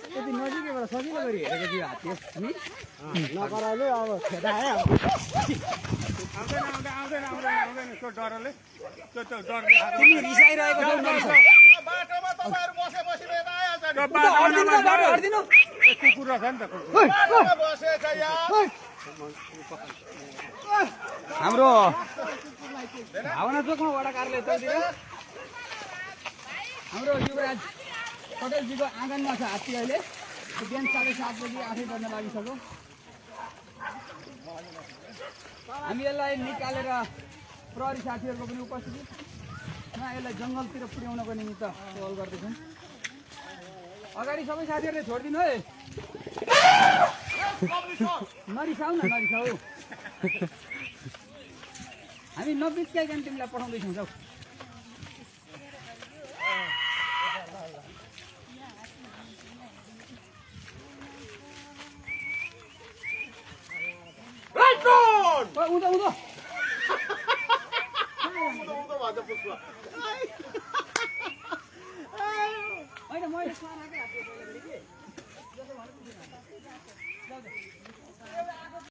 त्यति नजिकैबाट सजिलो गरी हेरेको थियो हात्ती नि नकराले अब खेदाए रिसाइरहेको हाम्रो भावना चोकमा वडा कार्यालय तलतिर हाम्रो युवराज पटेलजीको आँगनमा छ हात्ती अहिले बिहान 7:30 बजी आफै बढ्न लागिसक्यो हामी यसलाई निकालेर प्रहरी साथीहरूको पनि उपस्थितिमा यसलाई जङ्गलतिर पुर्याउनको निमित्त पहल गर्दैछौँ अगाडि सबै साथीहरूले छोडिदिनु है नरिसाउ न नरिसाउ हामी नबित्काइकन तिमीलाई पठाउँदैछौँ जाऊ उँधो